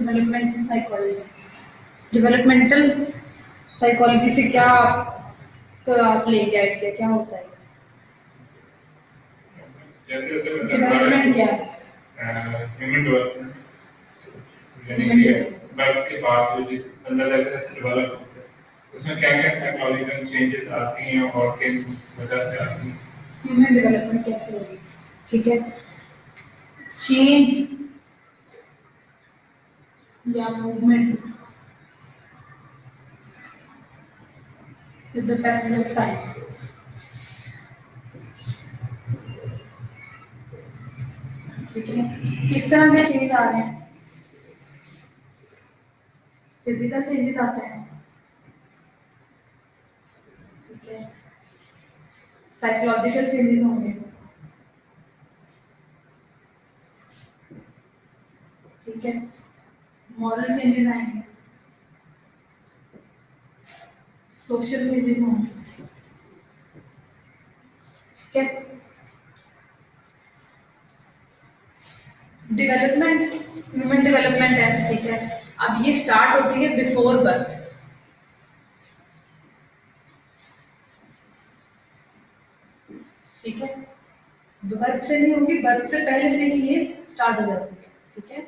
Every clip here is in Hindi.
डेवलपमेंटल साइकोलॉजी, डेवलपमेंटल साइकोलॉजी से क्या आप लेके आए थे, क्या होता है? जैसे जैसे डेवलपमेंट क्या है? ह्यूमन डेवलपमेंट, यानी कि बर्थ के बाद जो बंदा जैसे जैसे डेवलप होता है उसमें क्या क्या साइकोलॉजिकल चेंजेस आती हैं और किन वजह से आती हैं। ह्यूमन डेवलपमेंट कैसे होगी? ठीक है, चेंज या movement with the passage of time. ठीक है, किस तरह के चेंज आ रहे हैं? फिजिकल चेंजेस आते हैं, ठीक है, साइकोलॉजिकल चेंजेस होंगे, ठीक है, मॉरल चेंजेस आएंगे, सोशल चेंजेस होंगे, ठीक है। डेवलपमेंट, ह्यूमन डेवलपमेंट है, ठीक है। अब ये स्टार्ट होती है बिफोर बर्थ, ठीक है, बर्थ से नहीं होगी, बर्थ से पहले से ही ये स्टार्ट हो जाती है, ठीक है।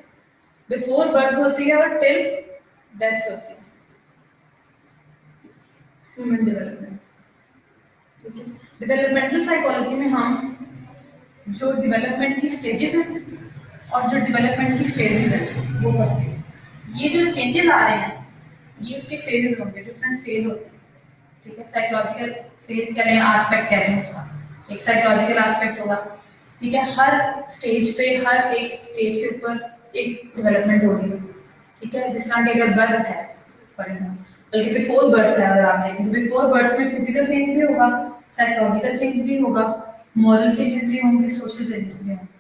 बिफोर बर्थ होती है और टिल डेथ होती है ह्यूमन डेवलपमेंट, ठीक है। डेवलपमेंटल साइकोलॉजी में हम जो डेवलपमेंट की स्टेजेस हैं और जो डेवलपमेंट की फेजेस हैं वो पढ़ते हैं। ये जो चेंजेस आ रहे हैं ये उसके फेजेस होंगे, डिफरेंट फेज होते हैं, ठीक है। साइकोलॉजिकल फेज कह रहे हैं, एस्पेक्ट कह रहे हैं उसका, एक साइकोलॉजिकल एस्पेक्ट होगा, ठीक है। हर स्टेज पे, हर एक स्टेज के ऊपर एक डेवलपमेंट होगी, ठीक है। जिस तरह की अगर बर्थ है फॉर एग्जाम्पल, बल्कि बिफोर बर्थ है, अगर आप देखें बिफोर बर्थ में फिजिकल चेंज भी होगा, साइकोलॉजिकल चेंज भी होगा, मॉरल चेंजेस भी होंगे, सोशल चेंजेस भी होंगे।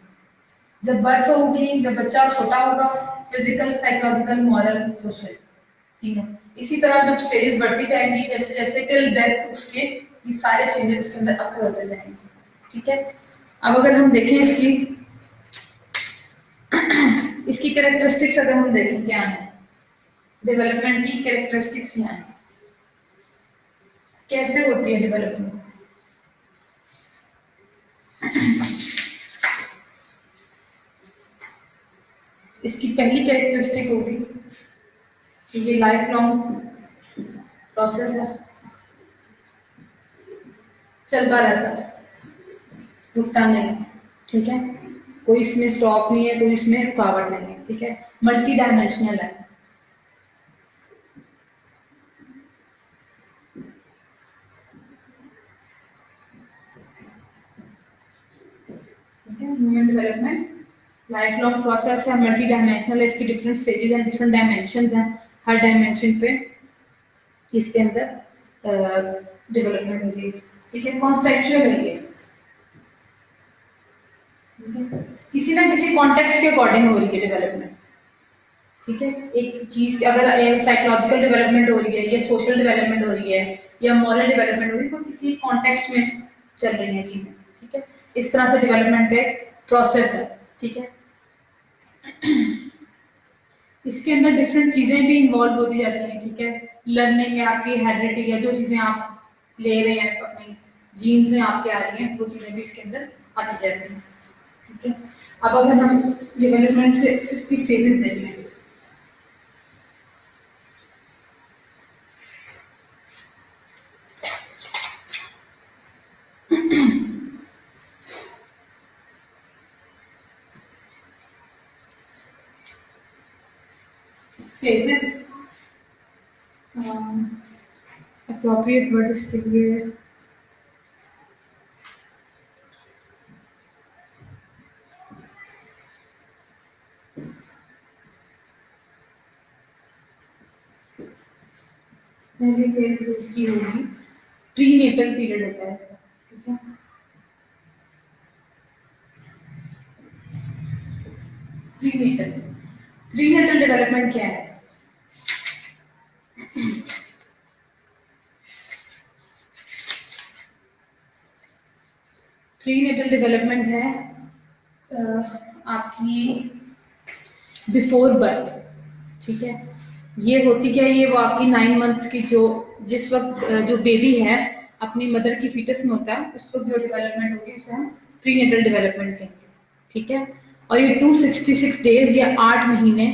जब बर्थ होगी, जब बच्चा छोटा होगा, फिजिकल, साइकोलॉजिकल, मॉरल, सोशल, तीनों। इसी तरह जब स्टेजेस बढ़ती जाएंगी, जैसे जैसे टिल डेथ, उसके ये सारे चेंजेस उसके अंदर अकर होते जाएंगे, ठीक है। अब अगर हम देखें इसकी इसकी कैरेक्टरिस्टिक्स, अगर हम देखें क्या है, डेवलपमेंट की कैरेक्टरिस्टिक्स क्या है, कैसे होती है डेवलपमेंट। इसकी पहली कैरेक्टरिस्टिक होगी कि ये लाइफ लॉन्ग प्रोसेस है, चलता रहता है, रुकता नहीं, ठीक है। कोई इसमें स्टॉप नहीं है, कोई इसमें रुकावट नहीं है, ठीक है। मल्टी डायमेंशनल है, ठीक है। Human development life long process है, मल्टी डायमेंशनल है, इसकी डिफरेंट स्टेजेस हैं, डिफरेंट डायमेंशंस हैं, हर डायमेंशन पे इसके अंदर डेवलपमेंट होगी, ठीक है। कॉन्टेक्चुअल है ये, किसी ना किसी कॉन्टेक्स्ट के अकॉर्डिंग हो रही है डेवलपमेंट, ठीक है। एक चीज अगर साइकोलॉजिकल डेवलपमेंट हो रही है या सोशल डेवलपमेंट हो रही है या मॉरल डेवलपमेंट हो रही है, तो किसी कॉन्टेक्स्ट में चल रही है चीजें, ठीक है। इस तरह से डेवलपमेंट का एक प्रोसेस है, ठीक है। इसके अंदर डिफरेंट चीजें भी इन्वॉल्व होती जाती हैं, ठीक है। लर्निंग है, आपकी हेरिडिटी है, जो चीजें आप ले रहे हैं अपनी जीन्स में आपके आ रही हैं, वो चीजें भी इसके अंदर आती जाती हैं, ठीक है। अब अगर हम डेवलपमेंट से इसकी स्टेजेस देख लें, फेजेस, अप्रोप्रिएट वर्ड इसके लिए पहली फेज जो इसकी होगी प्री नेटल पीरियड होता है इसका, ठीक है। Prenatal, prenatal development क्या है? प्री नेटल डेवलपमेंट है आपकी बिफोर बर्थ, ठीक है। ये होती क्या है, ये वो आपकी 9 मंथ्स की जो जिस वक्त जो बेबी है अपनी मदर की फीटस में होता है उस वक्त जो डेवलपमेंट होगी उसे हम प्रीनेटल डेवलपमेंट कहेंगे। ठीक है। और ये 266 डेज या 8 महीने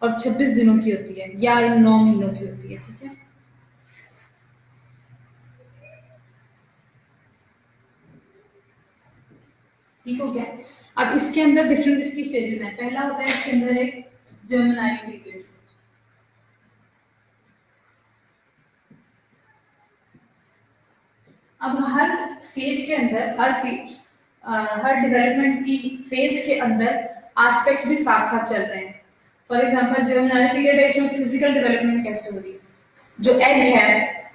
और 26 दिनों की होती है या 9 महीनों की होती है। ठीक है। ठीक हो गया। अब इसके अंदर डिफरेंट इसकी स्टेजेस हैं। पहला होता है इसके अंदर एक जर्मिनाइल पीरियड। अब हर स्टेज के अंदर हर डेवलपमेंट की फेज के अंदर एस्पेक्ट्स भी साथ साथ चल रहे हैं। फॉर एग्जांपल जर्मिनाइल पीरियड है, इसमें फिजिकल डेवलपमेंट कैसे हो रही है, जो एग है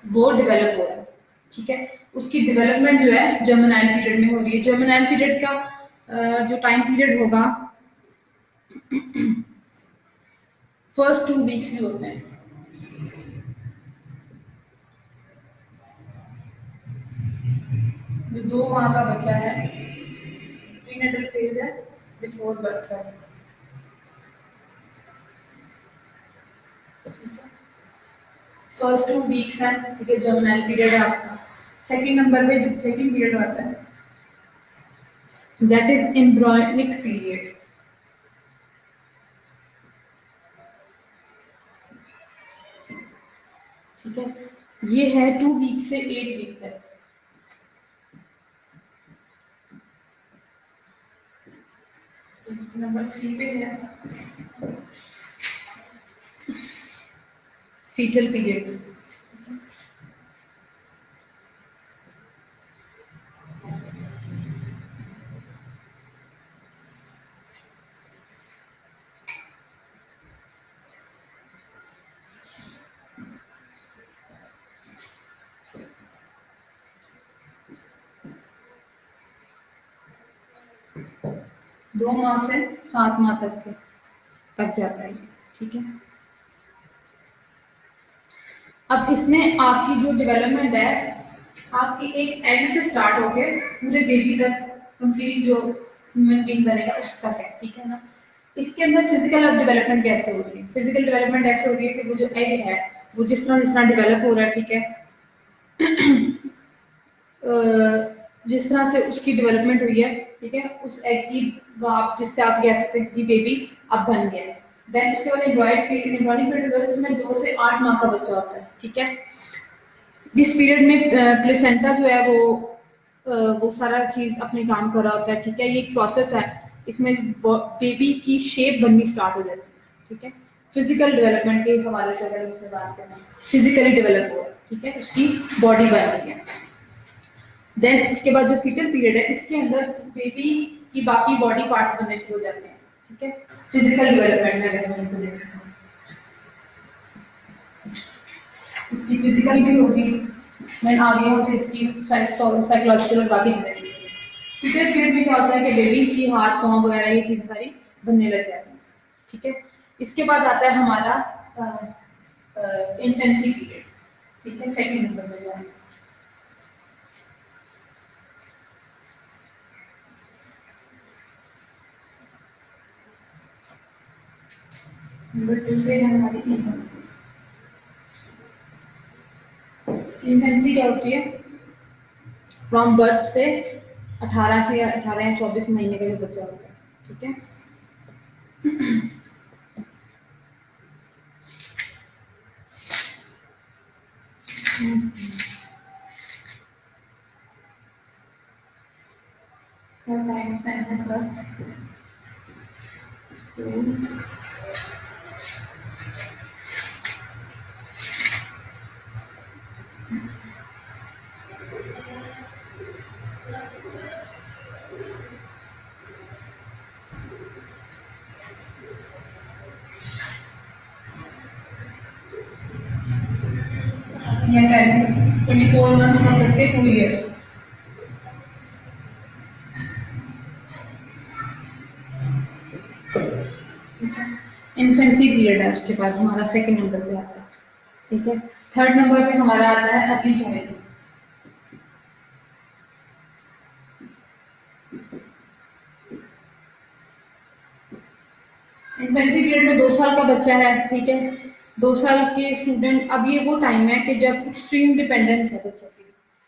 वो डेवलप हो रहा है। ठीक है। उसकी डेवलपमेंट जो है जर्मिनाइल पीरियड में हो रही है। जर्मिनाइल पीरियड का जो टाइम पीरियड होगा फर्स्ट 2 वीक्स जो होते हैं। जो 2 माह का बच्चा है प्रीनेटल फेज है बिफोर बर्थ है। फर्स्ट 2 वीक्स है, ठीक है, जर्मिनाइल पीरियड है आपका। सेकंड नंबर पे जो सेकंड पीरियड आता है दैट इज एम्ब्रियोनिक पीरियड। ठीक है। ये है 2 वीक से 8 वीक तक। नंबर 3 पे है फीटल पीरियड। 2 माह से 7 माह तक जाता है। ठीक है। अब इसमें आपकी जो डेवलपमेंट है आपकी एक एग से स्टार्ट होके पूरे बेबी तक कंप्लीट जो ह्यूमन बीइंग बनेगा उस तक है। ठीक है ना। इसके अंदर फिजिकल डेवलपमेंट कैसे हो रही है? फिजिकल डेवलपमेंट ऐसे हो रही है कि वो जो एग है वो जिस तरह डेवलप हो रहा है, ठीक है, जिस तरह से उसकी डेवलपमेंट हुई है, ठीक है, उस एग की वो आप जिससे आप कह सकते हैं कि बेबी अब बन गया है। देन उसके बाद एम्ब्रॉयनिक पीरियड होता है जिसमें 2 से 8 माह का बच्चा होता है। ठीक है। इस पीरियड में प्लेसेंटा जो है वो सारा चीज अपने काम कर रहा होता है। ठीक है। ये एक प्रोसेस है, इसमें बेबी की शेप बननी स्टार्ट हो जाती है। ठीक है। फिजिकल डेवलपमेंट के हवाले से अगर उससे बात करें, फिजिकली डेवलप हो, ठीक है, उसकी बॉडी बन रही है। देन उसके बाद जो फीटल पीरियड है इसके अंदर बेबी की बाकी बॉडी पार्ट्स बनने शुरू हो जाते हैं। ठीक है। फिजिकल डेवलपमेंट में अगर हम इनको देखें इसकी फिजिकल भी होगी, मैं आगे होगी इसकी साइकोलॉजिकल और बाकी चीजें। फीटल पीरियड में क्या होता है कि बेबी की हाथ पाँव वगैरह ये चीजें सारी बनने लग जाती हैं। ठीक है। इसके बाद आता है हमारा इंटेंसिव पीरियड। ठीक है। सेकेंड नंबर में जो है नंबर 2 पे है हमारी इन्फेंसी। इन्फेंसी क्या होती है? फ्रॉम बर्थ से 18 से 18 या 24 महीने का जो बच्चा होता है। ठीक है। टाइम स्पेन है बर्थ या 24 मंथ्स मतलब के 2 इयर्स। इन्फेंसी पीरियड है, उसके बाद हमारा सेकंड नंबर पे आता है। ठीक है। थर्ड नंबर पे हमारा आता है अर्ली चाइल्डहुड। इन्फेंसी पीरियड में 2 साल का बच्चा है, ठीक है, 2 साल के स्टूडेंट, अब ये वो टाइम है कि जब एक्सट्रीम डिपेंडेंस है बच्चे की,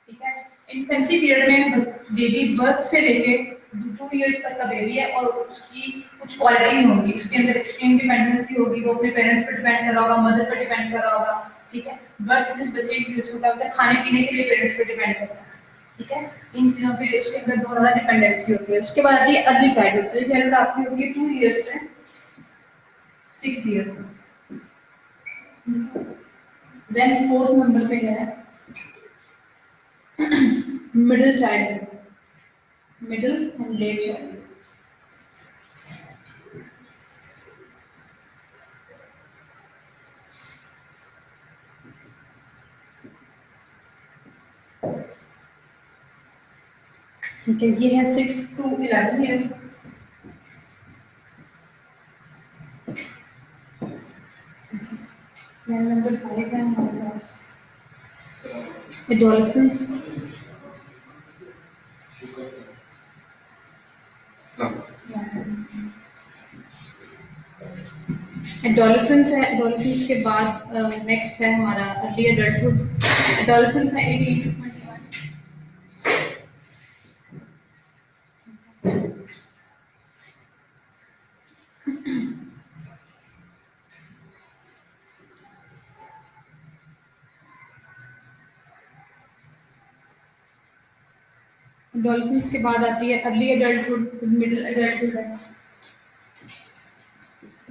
ठीक है। इन्फेंसी पीरियड में बेबी बर्थ से लेके 2 इयर्स तक का बेबी है और उसकी कुछ क्वालिटीज होंगी, उसके अंदर एक्सट्रीम डिपेंडेंसी होगी, वो अपने पेरेंट्स पर डिपेंड कर रहा होगा, मदर पर डिपेंड कर रहा होगा, ठीक है। बर्थ जिस बच्चे की, छोटा बच्चा खाने पीने के लिए पेरेंट्स पर डिपेंड करता है, ठीक है। इन चीजों के लिए उसके अंदर बहुत ज्यादा डिपेंडेंसी होती है। उसके बाद आती है अर्ली चाइल्डहुड। अर्ली चाइल्डहुड आपकी होती है 2 इयर्स से 6 इयर्स में। देन फोर्थ नंबर पे है middle childhood, middle and let childhood. ठीक है, ये है 6 to 11 इयर्स। नंबर 5 है हमारे पास एडोलेसेंस। एडोलेसेंस है, एडोलेसेंस के बाद नेक्स्ट है हमारा अर्ली एडल्टहुड। एडोलेसेंस है 18 to 21। एडोलेसेंस के बाद आती है अर्ली एडल्टहुड, मिडिल एडल्टहुड है।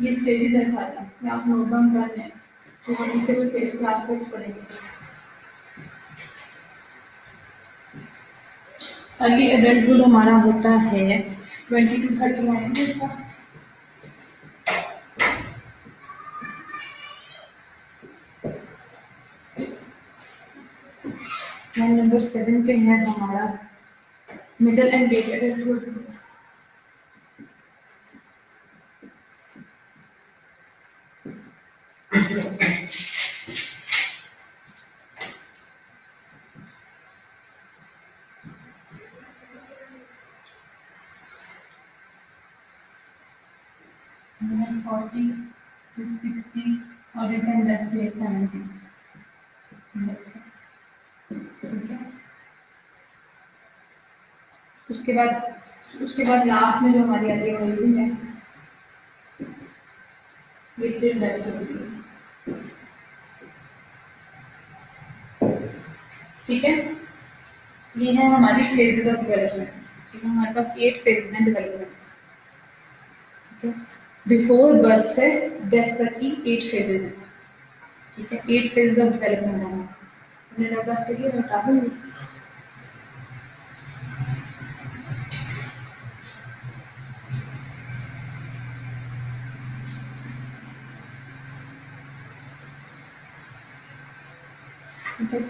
ये स्टेजेस है सारे, ये आप नोट डाउन कर लें तो हम इसके भी फेस के एस्पेक्ट्स पढ़ेंगे। अर्ली एडल्टहुड हमारा होता है 20 to 31 ईयर्स का। नंबर 7 पे है हमारा middle and let adulthood. then 40 to 60 or you can let's say 70। ठीक है, उसके बाद लास्ट में जो हमारी आती है एजिंग है विद डेथ होती है। ठीक है, ये है हमारी फेजेस ऑफ डेवलपमेंट। ठीक है, हमारे पास 8 फेजेस हैं डेवलपमेंट। ठीक है, बिफोर बर्थ से डेथ तक की 8 फेजेस हैं। ठीक है, 8 फेजेस ऑफ डेवलपमेंट है। मैंने बात करिए, बता दूंगी।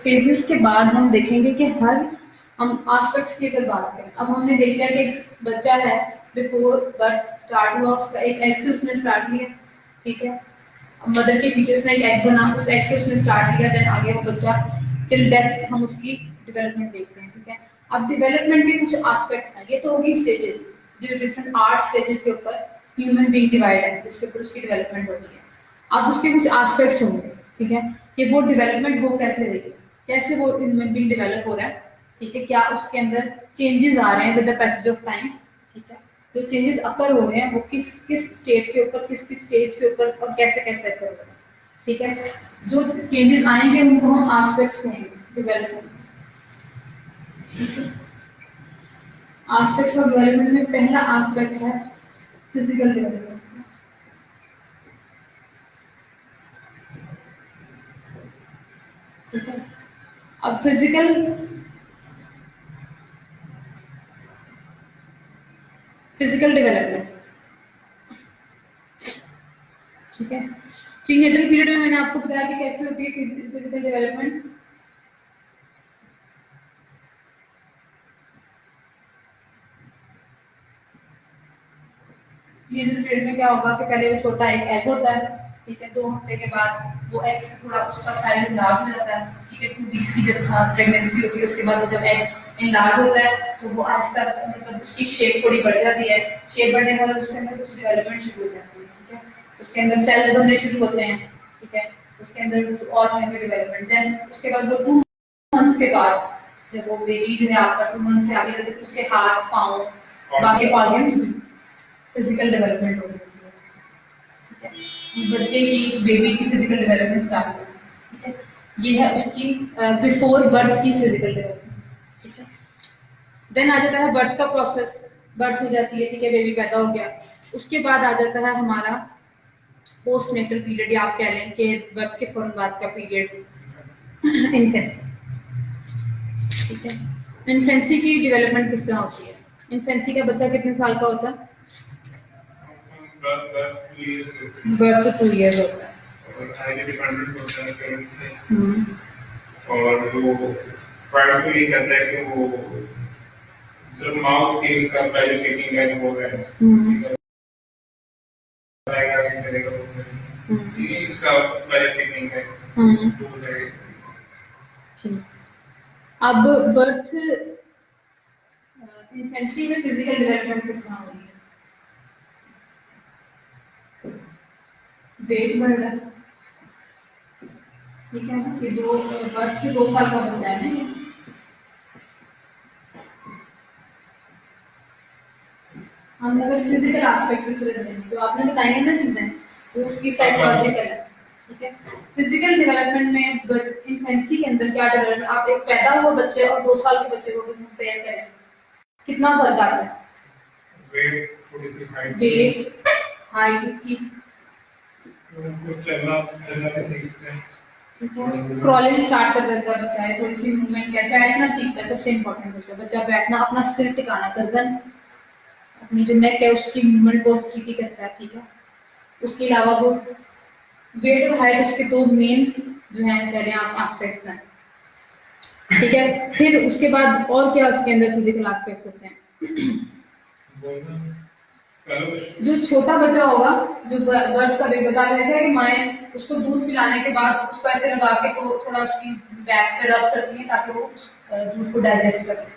फेजेस के बाद हम देखेंगे कि हम एस्पेक्ट्स की अगर बात करें, अब हमने देख लिया कि एक बच्चा है, बिफोर बर्थ स्टार्ट हुआ, उसका एक एग से उसने स्टार्ट किया। ठीक है, मदर के फीटस में एक एग बना, उस एग से उसने स्टार्ट किया, देन आगे वो बच्चा टिल डेथ हम उसकी डेवलपमेंट देख रहे हैं। ठीक है, अब डेवलपमेंट के कुछ एस्पेक्ट्स हैं, ये तो होगी स्टेजेस, जो डिफरेंट 8 स्टेजेस के ऊपर ह्यूमन बीइंग डिवाइड है, जिसके ऊपर उसकी डेवलपमेंट होती है। अब उसके कुछ एस्पेक्ट्स होंगे। ठीक है, कि वो डेवलपमेंट हो कैसे रही है, कैसे वो ह्यूमन बीइंग डेवलप हो रहा है। ठीक है, क्या उसके अंदर चेंजेस आ रहे हैं with the passage of time. ठीक है, जो चेंजेस अकर हो रहे हैं वो किस किस स्टेट के ऊपर, किस किस स्टेज के ऊपर और कैसे कैसे अकर हो रहे हैं। ठीक है, जो चेंजेस आएंगे उनको हम एस्पेक्ट्स कहेंगे डेवलपमेंट। एस्पेक्ट्स ऑफ डेवलपमेंट में पहला एस्पेक्ट है फिजिकल डेवलपमेंट। ठीक है, अब फिजिकल डेवलपमेंट। ठीक है, प्रीनेटल पीरियड में मैंने आपको बताया कि कैसे होती है फिजिकल डेवलपमेंट। प्रीनेटल पीरियड में क्या होगा कि पहले वो छोटा एक एग होता है। ठीक है, 2 हफ्ते के बाद वो एग से थोड़ा उसका साइज इनलार्ज हो जाता है। ठीक है, 2 वीक्स की जब प्रेगनेंसी होती है, उसके बाद वो जब एग इनलार्ज होता है तो वो आहिस्ता मतलब उसकी शेप थोड़ी बढ़ जाती है। शेप बढ़ने के बाद उसके अंदर कुछ डेवलपमेंट शुरू हो जाती है। ठीक है, उसके अंदर सेल्स बनने शुरू होते हैं, ठीक है। उसके अंदर और चीजें डेवलपमेंट, देन उसके बाद वो 2 मंथ्स के बाद जब वो बेबी जो है आपका 2 मंथ से आगे जाते हैं, उसके हाथ पाँव बाकी ऑर्गन्स फिजिकल डेवलपमेंट हो रही है उसकी, ठीक है। बच्चे की उस बेबी की फिजिकल डेवलपमेंट स्टार्ट हो रही है, ठीक है। ये है उसकी बिफोर बर्थ की फिजिकल डेवलपमेंट, ठीक है। देन आ जाता है बर्थ का प्रोसेस, बर्थ हो जाती है, ठीक है, बेबी पैदा हो गया। उसके बाद आ जाता है हमारा पोस्टनेटल पीरियड, या आप कह लें कि बर्थ के फौरन बाद का पीरियड, इन्फेंसी, ठीक है। इन्फेंसी की डेवलपमेंट किस तरह होती है? इन्फेंसी का बच्चा कितने साल का होता है? बर्थ 2 इयर्स होता है। और हाईली डिपेंडेंट होता है पेरेंट्स पे। हम्म, और वो प्राइवेट को ये कहता है कि वो सिर्फ माउथ की उसका पहले शेकिंग है वो है आएगा कि करेगा वो करेगा। ये इसका पहले शेकिंग है तो हो जाएगा। ठीक। अब बर्थ इन्फेंसी में फिजिकल डेवलपमेंट किस तरह हो रही है? वेट बढ़ रहा है, ठीक है। कि दो बर्थ से 2 साल का बच्चा है ना ये। हम अगर फिजिकल एस्पेक्ट से देखें तो आपने बताएंगे ना चीजें, तो उसकी साइकोलॉजिकल है, ठीक है। फिजिकल डेवलपमेंट में इन्फेंसी के अंदर क्या डेवलपमेंट, आप एक पैदा हुआ बच्चे और 2 साल के बच्चे को कंपेयर करें, कितना फर्क आता है? वेट थोड़ी सी वेट, हाइट उसकी, चलना भी सीखते हैं। क्रॉलिंग स्टार्ट कर देता है बच्चा, है थोड़ी सी मूवमेंट क्या, बैठना सीखता है, सबसे इम्पोर्टेंट होता है बच्चा बैठना, अपना सिर टिकाना, गर्दन अपनी जो नेक है उसकी मूवमेंट बहुत सीखी करता है, ठीक है। उसके अलावा वो वेट और हाइट उसके 2 मेन जो है कह रहे हैं आप एस्पेक्ट्स हैं, ठीक है। फिर उसके बाद और क्या उसके अंदर फिजिकल एस्पेक्ट्स होते हैं? जो छोटा बच्चा होगा, जो बर्थ का बेबी बता रहे थे कि माए उसको दूध पिलाने के बाद उसको ऐसे लगा के तो थोड़ा उसकी बैक पे रब करती है ताकि वो दूध को डाइजेस्ट करे।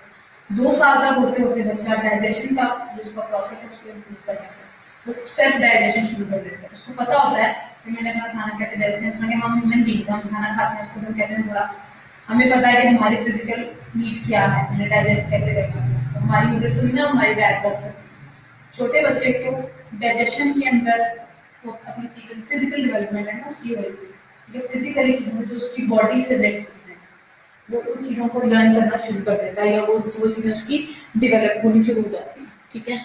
2 साल तक होते होते बच्चा डाइजेशन का जो उसका प्रोसेस है उसको इम्प्रूव कर देता है, वो सेल्फ डाइजेशन शुरू कर देता है। उसको पता होता है कि मैंने अपना खाना कैसे डाइजेस्ट करना है। हम ह्यूमन बीइंग हम खाना खाते हैं उसको कहते हैं थोड़ा, हमें पता है कि हमारी फिजिकल नीड क्या है, मैंने डाइजेस्ट कैसे करना है, तो हमारी उधर सुनना हमारी बैक वर्क करती है। छोटे बच्चे को डाइजेशन के अंदर तो अपनी फिजिकल डेवलपमेंट है ना उसकी हो रही है, जो फिजिकली जो उसकी बॉडी से रिलेटेड चीजें वो उन चीजों को लर्न करना शुरू कर देता है, या वो चीजें उसकी डेवलप होनी शुरू हो जाती है, ठीक है।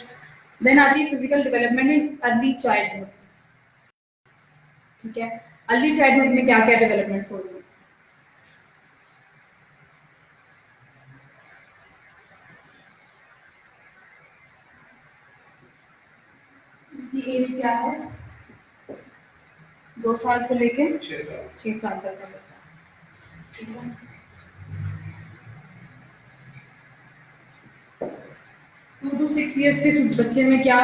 देन आती है physical development in early childhood, ठीक है। अर्ली चाइल्डहुड में क्या क्या डेवलपमेंट्स हो रही है? इसकी एज क्या है? 2 साल से लेके 6 साल तक का बच्चा, ठीक है। 2 to 6 years के बच्चे में क्या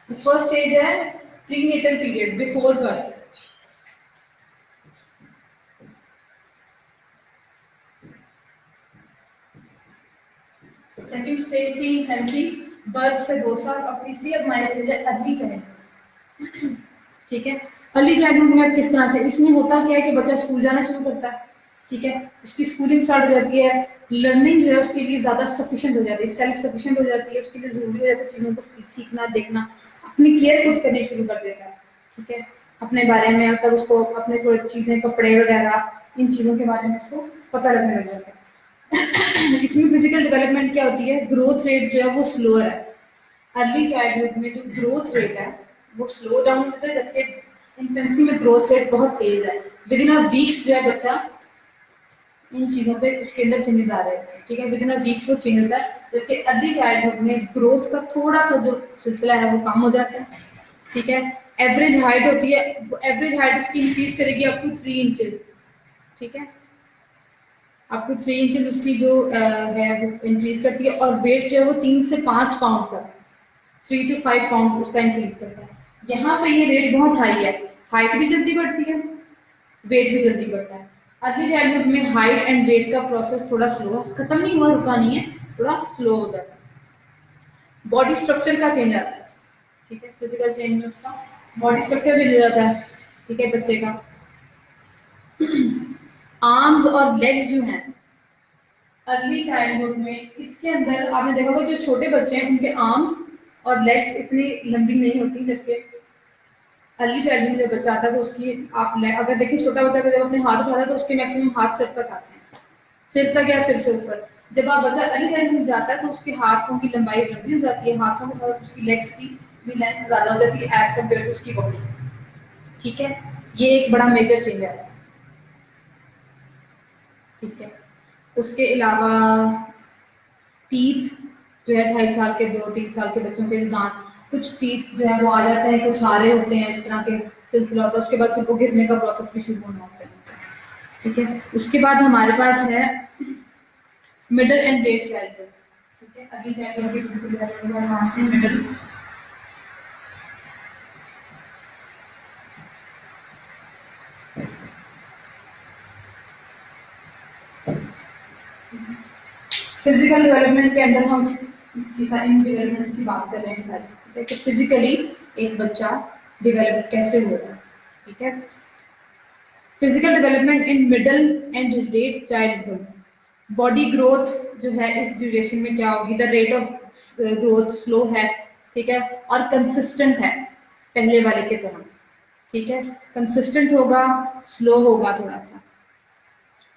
फर्स्ट स्टेज है? Prenatal period, before birth. Second stage थी इन्फेंसी, बर्थ से 2 साल, और तीसरी अब हमारी स्टेज है अर्ली चाइल्डहुड, ठीक है। अर्ली चाइल्डहुड में किस तरह से इसमें होता क्या है कि बच्चा स्कूल जाना शुरू करता है, ठीक है। उसकी स्कूलिंग स्टार्ट हो जाती है, लर्निंग जो है उसके लिए ज्यादा सफिशिएंट हो जाती है, सेल्फ सफिशिएंट हो जाती है, उसके लिए जरूरी हो जाता है चीजों को सीखना, देखना, अपनी केयर खुद करनी शुरू कर देता है, ठीक है। अपने बारे में मतलब उसको अपने थोड़ी चीजें, कपड़े वगैरह, इन चीजों के बारे में उसको पता लगने लग जाता है। इसमें फिजिकल डेवलपमेंट क्या होती है? ग्रोथ रेट जो है वो स्लोअर है। अर्ली चाइल्डहुड में जो ग्रोथ रेट है वो स्लो डाउन होता है, जबकि इन्फेंसी में ग्रोथ रेट बहुत तेज है। विदिन अ वीक्स जो है बच्चा इन चीजों पे उसके अंदर चेंजेस आ रहे हैं, ठीक है। विदिन अ वीक्स वो चेंज होता है, जबकि अर्ली चाइल्डहुड में ग्रोथ का थोड़ा सा जो सिलसिला है वो कम हो जाता है, ठीक है। एवरेज हाइट होती है, एवरेज हाइट उसकी इंक्रीज करेगी अप टू 3 इंचेस, ठीक है। आपको 3 इंचेस उसकी जो है वो इंक्रीज करती है, और वेट जो है वो 3 से 5 पाउंड का 3 to 5 पाउंड उसका इंक्रीज करता है। यहाँ पे ये रेट बहुत हाई है, हाइट भी जल्दी बढ़ती है, वेट भी जल्दी बढ़ता है। अर्ली चाइल्डहुड में हाइट एंड वेट का प्रोसेस थोड़ा स्लो है, खत्म नहीं हुआ, रुका नहीं है, थोड़ा स्लो हो जाता है। बॉडी स्ट्रक्चर का चेंज आता है, ठीक है, फिजिकल चेंज में उसका बॉडी स्ट्रक्चर भी हो जाता है, ठीक है, बच्चे का। आर्म्स और लेग्स जो हैं अर्ली चाइल्डहुड में, इसके अंदर आपने देखा होगा जो छोटे बच्चे हैं उनके आर्म्स और लेग्स इतनी लंबी नहीं होती, जबकि अर्ली चाइल्डहुड में जब बच्चा आता है तो उसकी आप अगर देखिए छोटा बच्चा का जब अपने हाथ उठाता है तो उसके मैक्सिमम हाथ सिर तक आते हैं, सिर तक या सिर से ऊपर। जब आप बच्चा अर्ली चाइल्डहुड में जाता है तो उसके हाथों की लंबाई लंबी हो जाती है, हाथों के साथ उसकी लेग्स की भी लेंथ ज़्यादा हो जाती है एज कम्पेयर टू उसकी बॉडी, ठीक है। ये एक बड़ा मेजर चेंज है, ठीक है। उसके अलावा टीथ जो है 2.5 साल के 2-3 साल के बच्चों के दांत, कुछ टीथ जो है वो आ जाते हैं, कुछ हारे होते हैं, इस तरह के सिलसिला होता है। उसके बाद उनको गिरने का प्रोसेस भी शुरू होना होता है, ठीक है। उसके बाद हमारे पास है मिडल एंड लेट चाइल्डहुड, ठीक है। अगली चाइल्डहुड की मिडल, फिजिकल डेवलपमेंट के अंदर हम इन डेवलपमेंट की बात कर रहे हैं सारी, ठीक है, कि फिजिकली एक बच्चा डेवलप कैसे हो रहा है, ठीक है। Physical development in middle and let childhood, body growth जो है इस ड्यूरेशन में क्या होगी, the rate of growth slow है, ठीक है, और कंसिस्टेंट है पहले वाले के तरह, ठीक है। कंसिस्टेंट होगा, स्लो होगा थोड़ा सा,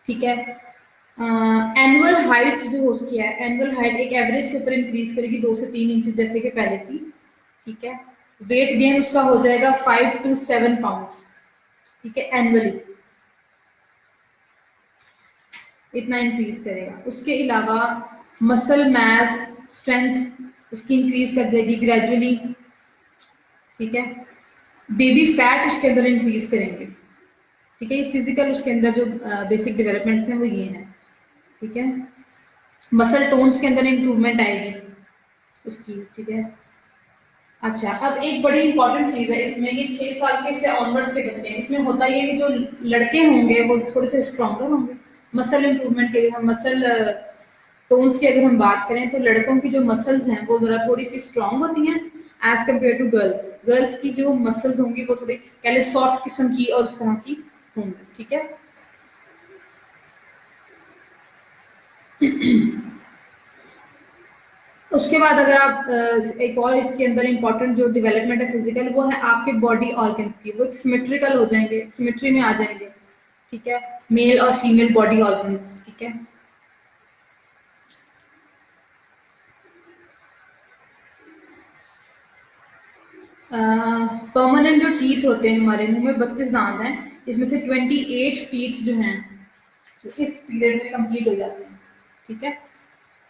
ठीक है। एनुअल हाइट जो होती है, एनुअल हाइट एक एवरेज के ऊपर इंक्रीज करेगी 2 से 3 इंच जैसे कि पहले थी, ठीक है। वेट गेन उसका हो जाएगा 5 to 7 पाउंड्स, ठीक है, एनुअली इतना इंक्रीज करेगा। उसके अलावा मसल मास स्ट्रेंथ उसकी इंक्रीज कर जाएगी ग्रेजुअली, ठीक है। बेबी फैट उसके अंदर इंक्रीज करेंगे, ठीक है। ये फिजिकल उसके अंदर जो बेसिक डेवलपमेंट्स हैं वो ये हैं, ठीक है। मसल टोन्स के अंदर इंप्रूवमेंट आएगी उसकी, ठीक है। अच्छा, अब एक बड़ी इंपॉर्टेंट चीज है इसमें, ये 6 साल के से ऑनवर्ड्स के बच्चे हैं, इसमें होता ये है कि जो लड़के होंगे वो थोड़े से स्ट्रॉन्गर होंगे। मसल इंप्रूवमेंट के, हम मसल टोन्स की अगर हम बात करें तो लड़कों की जो मसल्स हैं वो जरा थोड़ी सी स्ट्रॉन्ग होती हैं as compare to girls. Girls की जो मसल्स होंगी वो थोड़ी कह लें सॉफ्ट किस्म की और उस तरह की होंगी, ठीक है। उसके बाद अगर आप एक और इसके अंदर इंपॉर्टेंट जो डेवलपमेंट है फिजिकल, वो है आपके बॉडी ऑर्गन्स की, वो सिमेट्रिकल हो जाएंगे, सिमेट्री में आ जाएंगे, ठीक है, मेल और फीमेल बॉडी ऑर्गन्स, ठीक है। परमानेंट जो टीथ होते हैं हमारे मुंह में 32 दांत हैं, इसमें से 28 टीथ जो हैं जो इस पीरियड में कंप्लीट हो जाते हैं, ठीक है।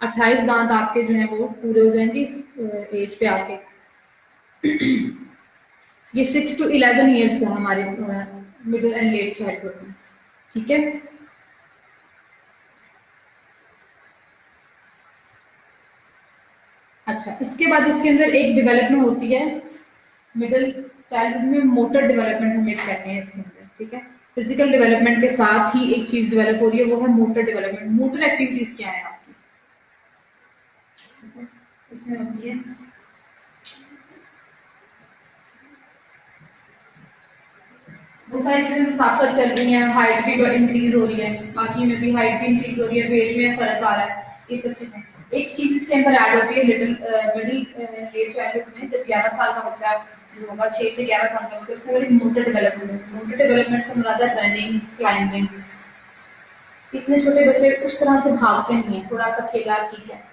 28 दांत आपके जो हैं वो पूरे हो जाएंगे इस एज पे आके। ये 6 to 11 ईयर्स है हमारे मिडिल एंड लेट चाइल्डहुड में, ठीक है। अच्छा, इसके बाद इसके अंदर एक डेवलपमेंट होती है मिडिल चाइल्डहुड में, मोटर डेवलपमेंट हम एक कहते हैं इसके अंदर, ठीक है। फिजिकल डेवलपमेंट के साथ ही एक चीज डेवलप हो रही है, वो है मोटर डेवलपमेंट। मोटर एक्टिविटीज क्या है आपकी, इसमें होती है वो सारी चीजें जो साथ साथ चल रही हैं, हाइट भी इंक्रीज हो रही है, बाकी में भी हाइट भी इंक्रीज हो रही है, वेट में फर्क आ रहा है, ये सब चीजें। एक चीज इसके अंदर ऐड होती है मिडिल लेट चाइल्डहुड में, जब 11 साल का बच्चा जो होगा, 6 से 11 साल का बच्चा, उसके अंदर मोटर डेवलपमेंट, मोटर डेवलपमेंट से मुराद है रनिंग, क्लाइंबिंग। इतने छोटे बच्चे उस तरह से भागते नहीं है, थोड़ा सा खेला ठीक है।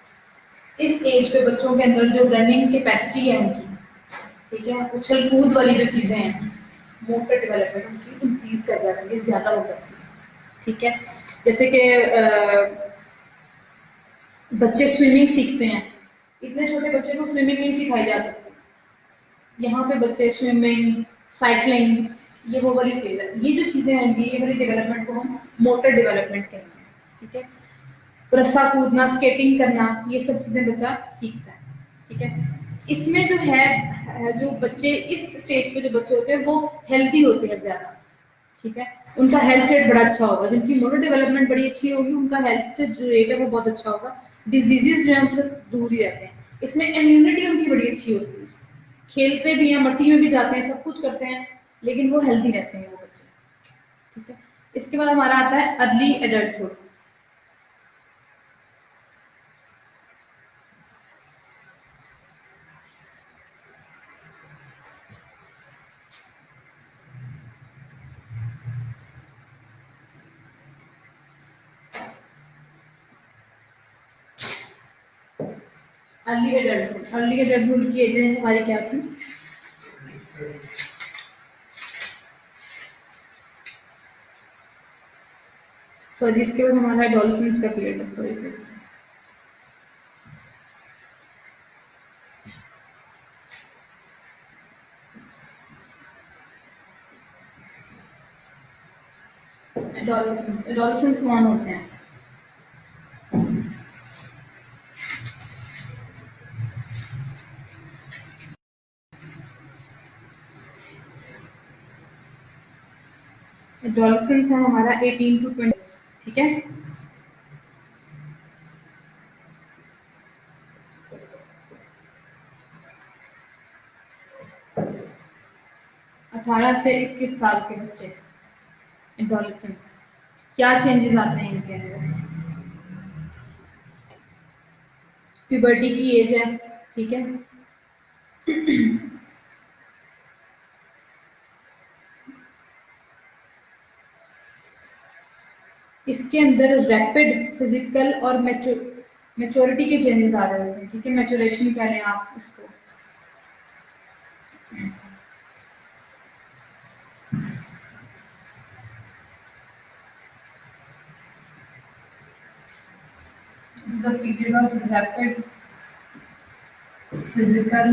इस एज पे बच्चों के अंदर जो रनिंग कैपेसिटी है उनकी, ठीक है, उछल कूद वाली जो चीजें हैं, मोटर डेवलपमेंट उनकी इंक्रीज कर जाती है, ज्यादा हो जाती है, ठीक है। जैसे कि बच्चे स्विमिंग सीखते हैं, इतने छोटे बच्चे को स्विमिंग नहीं सिखाई जा सकती, यहाँ पे बच्चे स्विमिंग, साइकिलिंग, ये वो वाली चीज है। ये जो चीजें होंगी ये वाली डेवलपमेंट को हम मोटर डेवलपमेंट कहेंगे, ठीक है। रस्सा कूदना, स्केटिंग करना, ये सब चीजें बच्चा सीखता है, ठीक है। इसमें जो है जो बच्चे इस स्टेज पे जो बच्चे होते हैं वो हेल्दी होते हैं ज्यादा, ठीक है। उनका हेल्थ रेट बड़ा अच्छा होगा, जिनकी मोटर डेवलपमेंट बड़ी अच्छी होगी उनका हेल्थ जो रेट है वो बहुत अच्छा होगा, डिजीजेस जो है उनसे दूर ही रहते हैं। इसमें इम्यूनिटी उनकी बड़ी अच्छी होती है, खेलते भी हैं, मट्टी में भी जाते हैं, सब कुछ करते हैं, लेकिन वो हेल्दी रहते हैं वो बच्चे। ठीक है, इसके बाद हमारा आता है अर्ली एडल्टहुड। अर्ली एडल्टहुड की एज हमारी क्या थी? सॉरी, इसके बाद हमारा एडोलेसेंस का पीरियड है। सॉरी, एडोलेसेंस कौन होते हैं? एडोलेसेंस है हमारा 18 to 20। ठीक है, अठारह से 21 साल के बच्चे एडोलेसेंस, क्या चेंजेस आते हैं इनके अंदर? प्यूबर्टी की एज है। ठीक है, इसके अंदर रैपिड फिजिकल और मैच्योरिटी के चेंजेस आ रहे होते हैं। ठीक है, मैच्योरेशन कह लें आप इसको। The period of rapid physical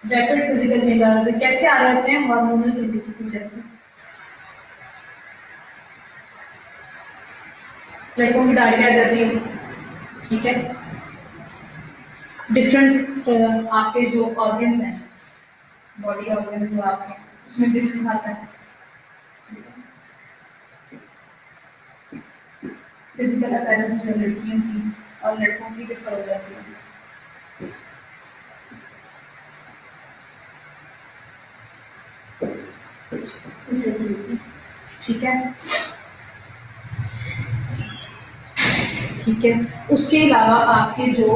rapid physical change आ रहे थे। कैसे आ रहे होते हैं? हार्मोनल चेंजेस की वजह से। लड़कों की दाढ़ी आ जाती है। ठीक है, डिफरेंट आपके जो ऑर्गन्स हैं, बॉडी ऑर्गन जो आपके, उसमें डिफरेंस आता है। फिजिकल अपीयरेंस जो लड़कियों की और लड़कों की डिफर हो जाती है। ठीक है, ठीक है, उसके अलावा आपके जो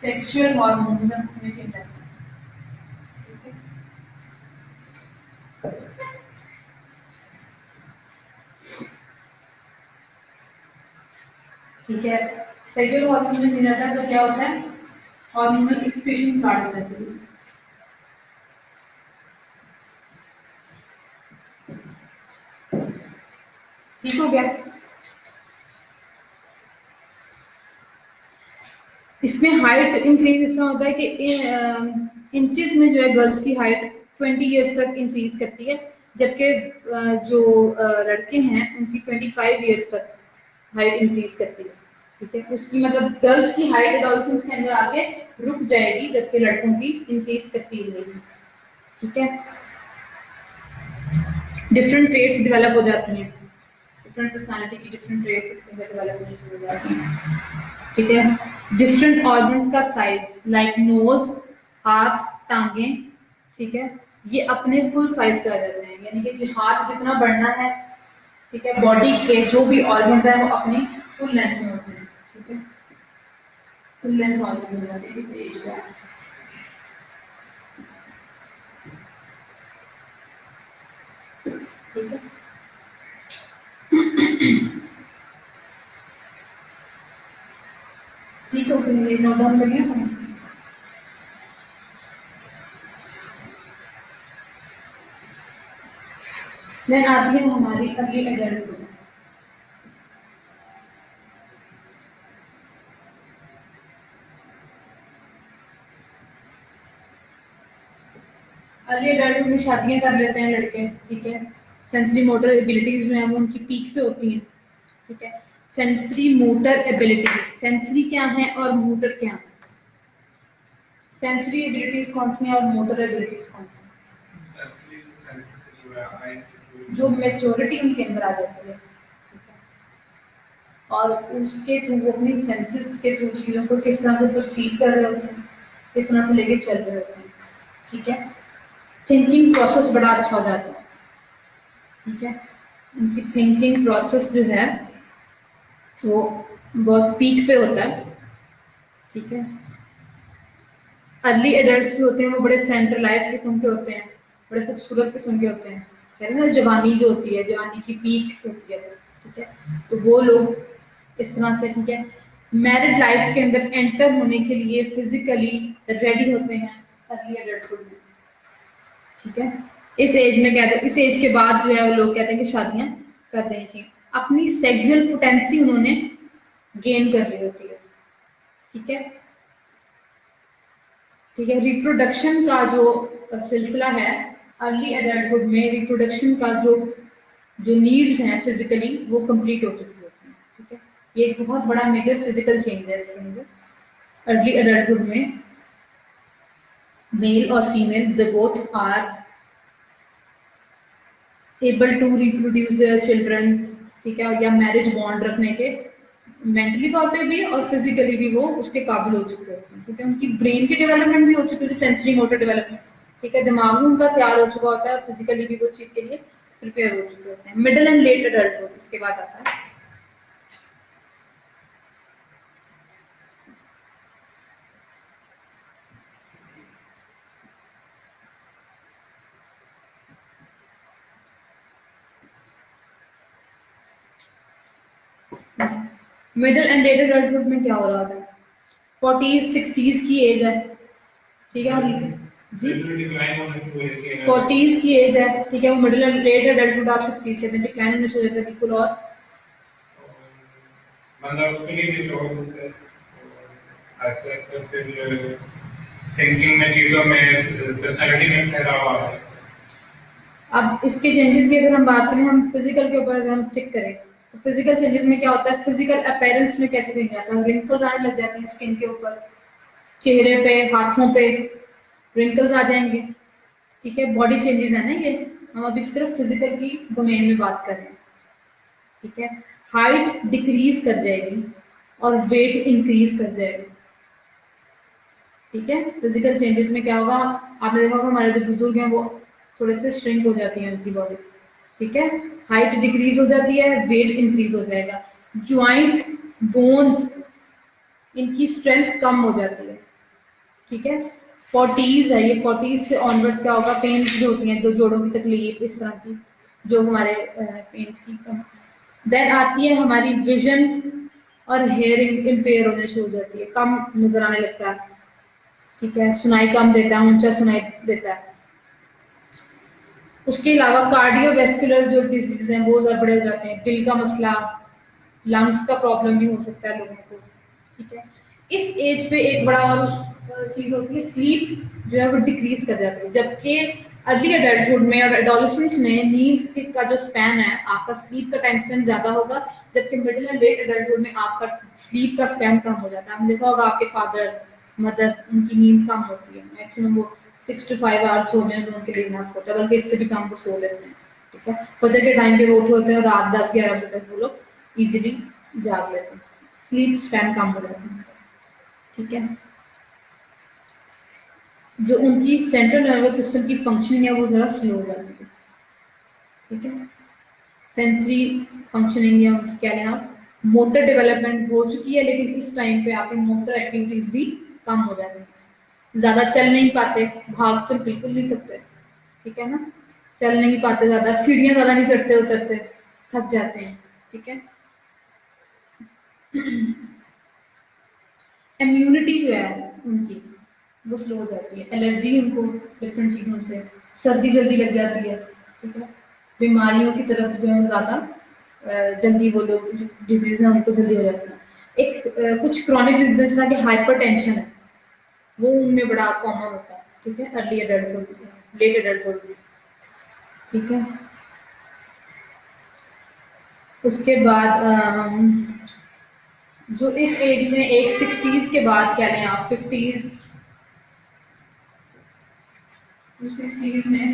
सेक्सुअल हार्मोन में चेंज आता है। ठीक है, सेक्सुअल हार्मोन में चेंज आता है तो क्या होता है? हार्मोनल एक्सक्रीशन स्टार्ट हो जाती है। ठीक हो गया? इसमें हाइट इंक्रीज इस तरह होता है कि इंचेस में जो है गर्ल्स की हाइट 20 इयर्स तक इंक्रीज करती है, जबकि जो लड़के हैं उनकी 25 इयर्स तक हाइट इंक्रीज करती है। ठीक है, उसकी मतलब गर्ल्स की हाइट एडोलेसेंस के अंदर आके रुक जाएगी, जबकि लड़कों की इंक्रीज करती रहेगी। ठीक है, डिफरेंट ट्रेट्स डेवलप हो जाती हैं, डिफरेंट पर्सनालिटी की डिफरेंट ट्रेट्स इसके अंदर डेवलप होनी शुरू हो जाती हैं। ठीक है, डिफरेंट ऑर्गन्स का साइज लाइक नोज, हाथ, टांगे, ठीक है, ये अपने फुल साइज पे आ जाते हैं, यानी कि जो हाथ जितना बढ़ना है, ठीक है, बॉडी के जो भी ऑर्गन्स हैं वो अपनी फुल लेंथ में होते हैं। ठीक है, फुल लेंथ ऑर्गन हो जाते हैं इस एज पे। ठीक है, ठीक हो गया, ये नोट डाउन करिए। देन आती है हमारी अर्ली एडल्टहुड। अर्ली एडल्टहुड में शादियां कर लेते हैं लड़के। ठीक है, सेंसरी मोटर एबिलिटीज जो है वो उनकी पीक पे होती हैं। ठीक है, सेंसरी मोटर एबिलिटीज, सेंसरी क्या है और मोटर क्या है? सेंसरी एबिलिटीज कौन सी हैं और मोटर एबिलिटीज कौन सी हैं? सेंसरी सेंसेस से जुड़ा है, आई से जो जुड़ा है। मेच्योरिटी उनके अंदर आ जाती है, ठीक है? और उसके थ्रू वो अपनी सेंसेस के थ्रू चीज़ों को किस तरह से परसीव कर रहे होते हैं, किस तरह से लेके चल रहे होते हैं, ठीक है? थिंकिंग प्रोसेस बड़ा अच्छा हो जाता है, ठीक है? उनकी थिंकिंग प्रोसेस जो है वो बहुत पीक पे होता है, ठीक है? अर्ली एडल्ट्स जो होते हैं वो बड़े सेंट्रलाइज किस्म के होते हैं, बड़े खूबसूरत किस्म के होते हैं, कह रहे हैं ना जवानी जो होती है, जवानी की पीक होती है, ठीक है? तो वो लोग इस तरह से, ठीक है, मैरिड लाइफ के अंदर एंटर होने के लिए फिजिकली रेडी होते हैं अर्ली एडल्टहुड में, ठीक है? इस एज में कहते हैं, इस एज के बाद जो है वो लोग कहते हैं कि शादियां कर देनी चाहिए। अपनी सेक्सुअल पोटेंसी उन्होंने गेन कर ली होती है, ठीक है? ठीक है, रिप्रोडक्शन का जो सिलसिला है अर्ली एडल्टहुड में, रिप्रोडक्शन का जो जो नीड्स हैं फिजिकली वो कंप्लीट हो चुकी होती हैं, ठीक है? ये एक बहुत बड़ा मेजर फिजिकल चेंज है इसके अंदर। अर्ली एडल्टहुड में मेल और female they both are able to reproduce their childrens, ठीक है? या मैरिज बॉन्ड रखने के मेंटली तौर पे भी और फिजिकली भी वो उसके काबिल हो चुके होते हैं, ठीक है? उनकी ब्रेन की डेवलपमेंट भी हो चुकी होती है, सेंसरी मोटर डेवलपमेंट, ठीक है? दिमाग भी उनका तैयार हो चुका होता है, फिजिकली भी वो उस चीज के लिए प्रिपेयर हो चुके होते हैं। मिडिल एंड लेट एडल्टहुड इसके बाद आता है। मिडिल एंड लेट एडल्टहुड में क्या हो रहा होता है? 40s 60s की एज है, ठीक है? और जी सेलुलर डिक्लाइन होने की वजह से है। 40s की एज है, ठीक है? वो मिडिल एंड लेट एडल्टहुड आप 60s कहते हैं, डिक्लाइन होने से हो जाता है बिल्कुल। और मतलब उसके लिए भी लोग होते हैं, ऐसे ऐसे फिर थिंकिंग में, चीजों में, पर्सनालिटी में ठहराव आ है। अब इसके चेंजेस की अगर हम बात करें, हम फिजिकल के ऊपर अगर हम स्टिक करें तो फिजिकल चेंजेस में क्या होता है? फिजिकल अपीयरेंस में कैसे चेंज आता है? रिंकल्स आने लग जाते हैं स्किन के ऊपर, चेहरे पे, हाथों पे रिंकल्स आ जाएंगे, ठीक है? बॉडी चेंजेस है ना ये, हम अभी सिर्फ फिजिकल की डोमेन में बात कर रहे हैं, ठीक है? हाइट डिक्रीज कर जाएगी और वेट इंक्रीज कर जाएगा, ठीक है? फिजिकल चेंजेस में क्या होगा? आपने देखा होगा हमारे जो बुजुर्ग हैं वो थोड़े से श्रिंक हो जाती है उनकी बॉडी, ठीक है? हाइट डिक्रीज हो जाती है, वेट इंक्रीज हो जाएगा, ज्वाइंट बोन्स इनकी स्ट्रेंथ कम हो जाती है, ठीक है? 40s है ये, 40s से ऑनवर्ड्स क्या होगा? पेन्स जो होती हैं, दो जोड़ों की तकलीफ, इस तरह की जो हमारे पेन्स की देन आती है हमारी विजन और हेयरिंग इम्पेयर होने शुरू हो जाती है, कम नजर आने लगता है, ठीक है? सुनाई कम देता है, ऊंचा सुनाई देता है। उसके अलावा कार्डियोवैस्कुलर जो डिजीज हैं वो ज़्यादा बड़े हो जाते हैं, दिल का मसला, लंग्स का प्रॉब्लम भी हो सकता है लोगों को, ठीक है? इस एज पे एक बड़ा और चीज होती है, स्लीप जो है वो डिक्रीज कर जाती है, जबकि अर्ली एडल्टहुड में और एडोलेसेंस में नींद का जो स्पैन है, आपका स्लीप का टाइम स्पेन ज्यादा होगा, जबकि मिडिल एंड लेट एडल्टहुड में आपका स्लीप का स्पैन कम हो जाता है। हमने देखा होगा आपके फादर मदर, उनकी नींद कम होती है, मैक्सिमम वो 6 to 5 आवर्स सोने में उनके लिए इनफ होता है, बल्कि इससे भी कम वो सो लेते हैं, ठीक है? फजर के टाइम पे वो उठे होते हैं और रात 10-11 बजे तक वो लोग इजीली जाग लेते हैं, स्लीप स्पैन कम हो जाता है, ठीक है? जो उनकी सेंट्रल नर्वस सिस्टम की फंक्शनिंग है वो जरा स्लो हो जाती है, ठीक है? सेंसरी फंक्शनिंग या उनकी क्या लें आप, मोटर डेवलपमेंट हो चुकी है, लेकिन इस टाइम पे आपकी मोटर एक्टिविटीज भी कम हो जाती है, ज्यादा चल नहीं पाते, भाग तो बिल्कुल नहीं सकते, ठीक है ना? चल नहीं पाते, ज्यादा सीढ़ियां ज्यादा नहीं चढ़ते उतरते, थक जाते हैं, ठीक है? इम्यूनिटी जो है उनकी वो स्लो हो जाती है, एलर्जी उनको डिफरेंट चीज़ों से, सर्दी जल्दी लग जाती है, ठीक है? बीमारियों की तरफ जो है ज़्यादा जल्दी वो लोग डिजीज है उनको जल्दी हो जाती है। एक कुछ क्रॉनिक डिजीज जैसा कि हाइपर टेंशन है वो उनमें बड़ा कॉमन होता है, ठीक है? अर्ली एडल्टहुड, लेट एडल्टहुड में, ठीक है? उसके बाद जो इस एज में एक 60s के बाद कह लें आप 50s उसी चीज में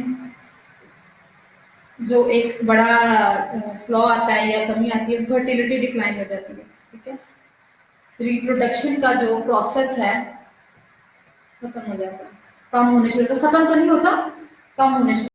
जो एक बड़ा फ्लॉ आता है या कमी आती है, फर्टिलिटी डिक्लाइन हो जाती है। ठीक है, रिप्रोडक्शन का जो प्रोसेस है खत्म हो जाता है, कम होने शुरू, तो खत्म तो नहीं होता, कम होने शुरू